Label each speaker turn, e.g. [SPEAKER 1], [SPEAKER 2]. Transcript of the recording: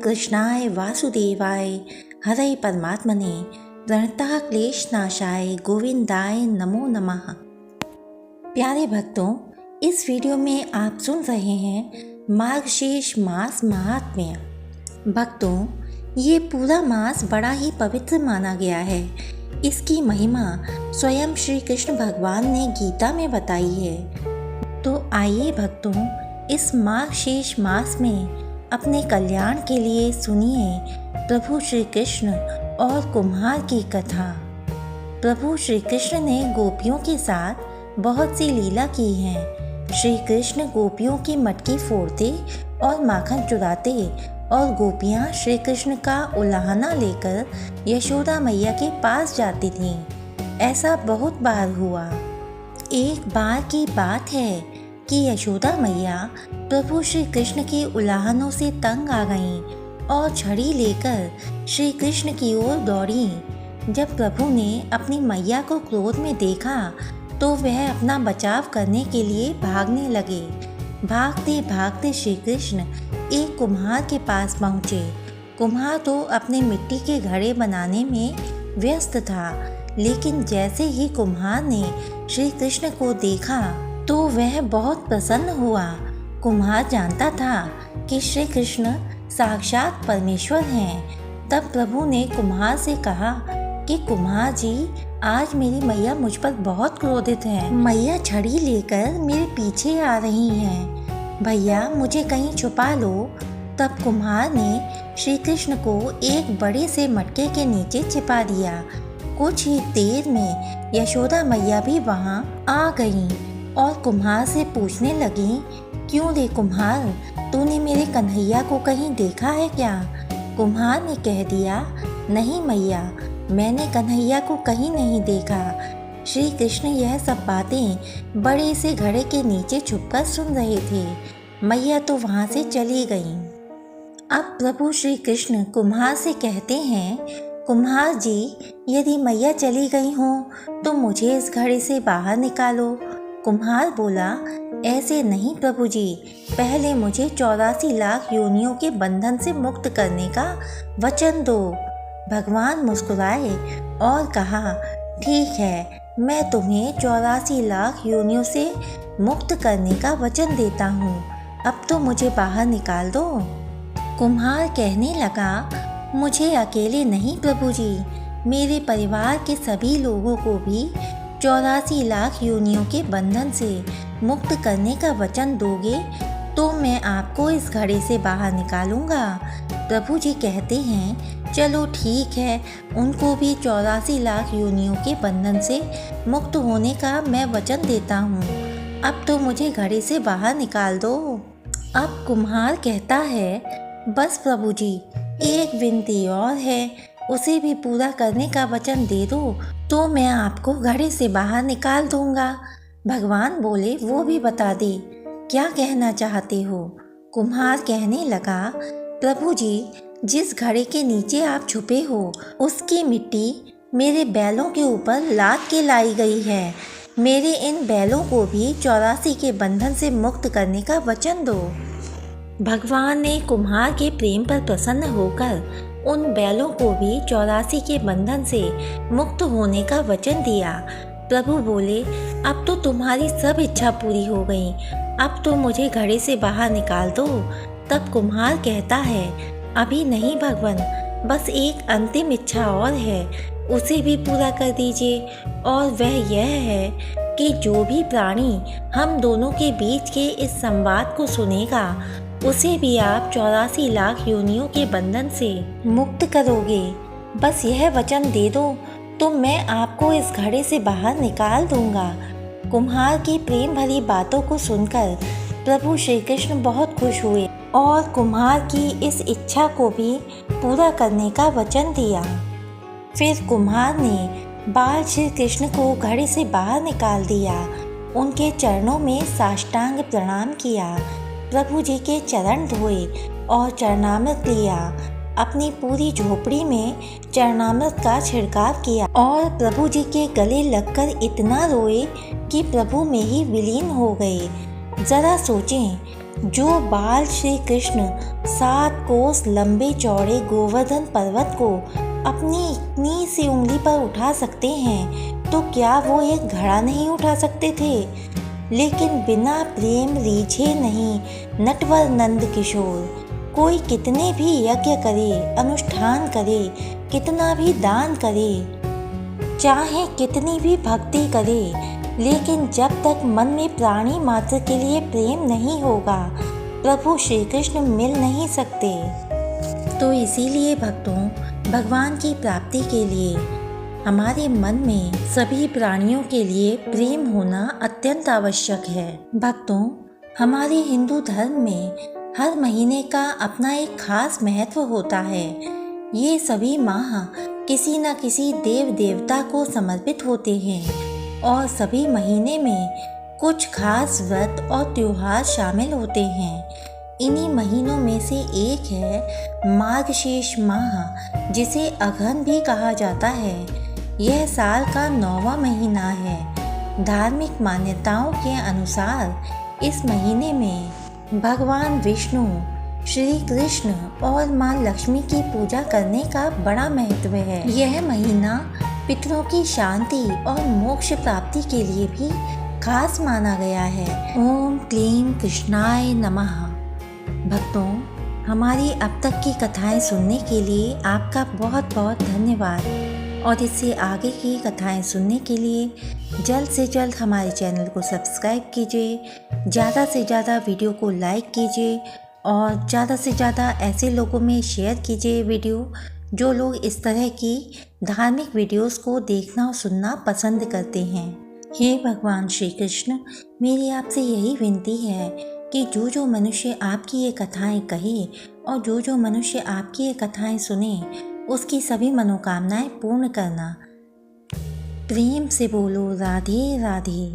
[SPEAKER 1] कृष्णाय वासुदेवाय हरे परमात्मने प्रणताक्लेशनाशाय गोविंदाय नमो नमः। प्यारे भक्तों, इस वीडियो में आप सुन रहे हैं मार्गशीर्ष मास महात्म्य। भक्तों, ये पूरा मास बड़ा ही पवित्र माना गया है। इसकी महिमा स्वयं श्री कृष्ण भगवान ने गीता में बताई है। तो आइए भक्तों, इस मार्गशीर्ष मास में अपने कल्याण के लिए सुनिए प्रभु श्री कृष्ण और कुम्हार की कथा। प्रभु श्री कृष्ण ने गोपियों के साथ बहुत सी लीला की है। श्री कृष्ण गोपियों की मटकी फोड़ते और माखन चुराते और गोपियाँ श्री कृष्ण का उलाहना लेकर यशोदा मैया के पास जाती थीं। ऐसा बहुत बार हुआ। एक बार की बात है कि यशोदा मैया प्रभु श्री कृष्ण के उलाहनों से तंग आ गईं और छड़ी लेकर श्री कृष्ण की ओर दौड़ी। जब प्रभु ने अपनी मैया को क्रोध में देखा तो वह अपना बचाव करने के लिए भागने लगे। भागते भागते श्री कृष्ण एक कुम्हार के पास पहुँचे। कुम्हार तो अपने मिट्टी के घड़े बनाने में व्यस्त था, लेकिन जैसे ही कुम्हार ने श्री कृष्ण को देखा तो वह बहुत प्रसन्न हुआ। कुम्हार जानता था कि श्री कृष्ण साक्षात परमेश्वर हैं। तब प्रभु ने कुम्हार से कहा कि कुम्हार जी, आज मेरी मैया मुझ पर बहुत क्रोधित है। मैया छड़ी लेकर मेरे पीछे आ रही हैं। भैया, मुझे कहीं छुपा लो। तब कुम्हार ने श्री कृष्ण को एक बड़े से मटके के नीचे छिपा दिया। कुछ ही देर में यशोदा मैया भी वहां आ गईं और कुम्हार से पूछने लगी, क्यों रे कुम्हार, तूने मेरे कन्हैया को कहीं देखा है क्या? कुम्हार ने कह दिया, नहीं मैया, मैंने कन्हैया को कहीं नहीं देखा। श्री कृष्ण यह सब बातें बड़े से घड़े के नीचे छुपकर सुन रहे थे। मैया तो वहां से चली गईं। अब प्रभु श्री कृष्ण कुम्हार से कहते हैं, कुम्हार जी, यदि मैया चली गई हों तो मुझे इस घड़े से बाहर निकालो। कुम्हार बोला, ऐसे नहीं प्रभु जी, पहले मुझे 84 लाख योनियों के बंधन से मुक्त करने का वचन दो। भगवान मुस्कुराए और कहा, ठीक है, मैं तुम्हें 84 लाख योनियों से मुक्त करने का वचन देता हूँ। अब तो मुझे बाहर निकाल दो। कुम्हार कहने लगा, मुझे अकेले नहीं प्रभु जी, मेरे परिवार के सभी लोगों को भी 84 लाख योनियों के बंधन से मुक्त करने का वचन दोगे तो मैं आपको इस घड़े से बाहर निकालूंगा। प्रभु जी कहते हैं, चलो ठीक है, उनको भी 84 लाख योनियों के बंधन से मुक्त होने का मैं वचन देता हूँ। अब तो मुझे घड़े से बाहर निकाल दो। अब कुम्हार कहता है, बस प्रभु जी, एक विनती और है, उसे भी पूरा करने का वचन दे दो तो मैं आपको घड़े से बाहर निकाल दूंगा। भगवान बोले, वो भी बता दे, क्या कहना चाहते हो? कुम्हार कहने लगा, प्रभु जी, जिस घड़े के नीचे आप छुपे हो उसकी मिट्टी मेरे बैलों के ऊपर लाद के लाई गई है। मेरे इन बैलों को भी 84 के बंधन से मुक्त करने का वचन दो। भगवान ने कुम्हार के प्रेम पर प्रसन्न होकर उन बैलों को भी 84 के बंधन से मुक्त होने का वचन दिया। प्रभु बोले, अब तो तुम्हारी सब इच्छा पूरी हो गई, अब तो मुझे घड़े से बाहर निकाल दो। तब कुम्हार कहता है, अभी नहीं भगवान, बस एक अंतिम इच्छा और है, उसे भी पूरा कर दीजिए। और वह यह है कि जो भी प्राणी हम दोनों के बीच के इस संवाद को सुनेगा उसे भी आप 84 लाख योनियों के बंधन से मुक्त करोगे। बस यह वचन दे दो तो मैं आपको इस घड़े से बाहर निकाल दूंगा। कुम्हार की प्रेम भरी बातों को सुनकर प्रभु श्री कृष्ण बहुत खुश हुए और कुम्हार की इस इच्छा को भी पूरा करने का वचन दिया। फिर कुम्हार ने बाल श्री कृष्ण को घड़े से बाहर निकाल दिया। उनके चरणों में साष्टांग प्रणाम किया, प्रभु जी के चरण धोए और चरणामृत लिया। अपनी पूरी झोपड़ी में चरणामृत का छिड़काव किया और प्रभु जी के गले लगकर इतना रोए कि प्रभु में ही विलीन हो गए। जरा सोचें जो बाल श्री कृष्ण 7 कोस लंबे चौड़े गोवर्धन पर्वत को अपनी इतनी सी उंगली पर उठा सकते हैं, तो क्या वो एक घड़ा नहीं उठा सकते थे? लेकिन बिना प्रेम रीझे नहीं नटवर नंद किशोर। कोई कितने भी यज्ञ करे, अनुष्ठान करे, कितना भी दान करे, चाहे कितनी भी भक्ति करे, लेकिन जब तक मन में प्राणी मात्र के लिए प्रेम नहीं होगा, प्रभु श्री कृष्ण मिल नहीं सकते। तो इसीलिए भक्तों, भगवान की प्राप्ति के लिए हमारे मन में सभी प्राणियों के लिए प्रेम होना अत्यंत आवश्यक है। भक्तों, हमारे हिंदू धर्म में हर महीने का अपना एक खास महत्व होता है। ये सभी माह किसी न किसी देव देवता को समर्पित होते हैं और सभी महीने में कुछ खास व्रत और त्योहार शामिल होते हैं। इन्हीं महीनों में से एक है मार्गशीर्ष माह, जिसे अगहन भी कहा जाता है। यह साल का 9वां महीना है। धार्मिक मान्यताओं के अनुसार इस महीने में भगवान विष्णु, श्री कृष्ण और माँ लक्ष्मी की पूजा करने का बड़ा महत्व है। यह महीना पितरों की शांति और मोक्ष प्राप्ति के लिए भी खास माना गया है। ओम क्लीं कृष्णाय नमः। भक्तों, हमारी अब तक की कथाएं सुनने के लिए आपका बहुत बहुत धन्यवाद। और इससे आगे की कथाएं सुनने के लिए जल्द से जल्द हमारे चैनल को सब्सक्राइब कीजिए, ज़्यादा से ज़्यादा वीडियो को लाइक कीजिए और ज़्यादा से ज़्यादा ऐसे लोगों में शेयर कीजिए वीडियो, जो लोग इस तरह की धार्मिक वीडियोस को देखना और सुनना पसंद करते हैं। हे भगवान श्री कृष्ण, मेरी आपसे यही विनती है कि जो मनुष्य आपकी ये कथाएं कहे और जो मनुष्य आपकी ये कथाएं सुने, उसकी सभी मनोकामनाएं पूर्ण करना। प्रेम से बोलो राधे राधे।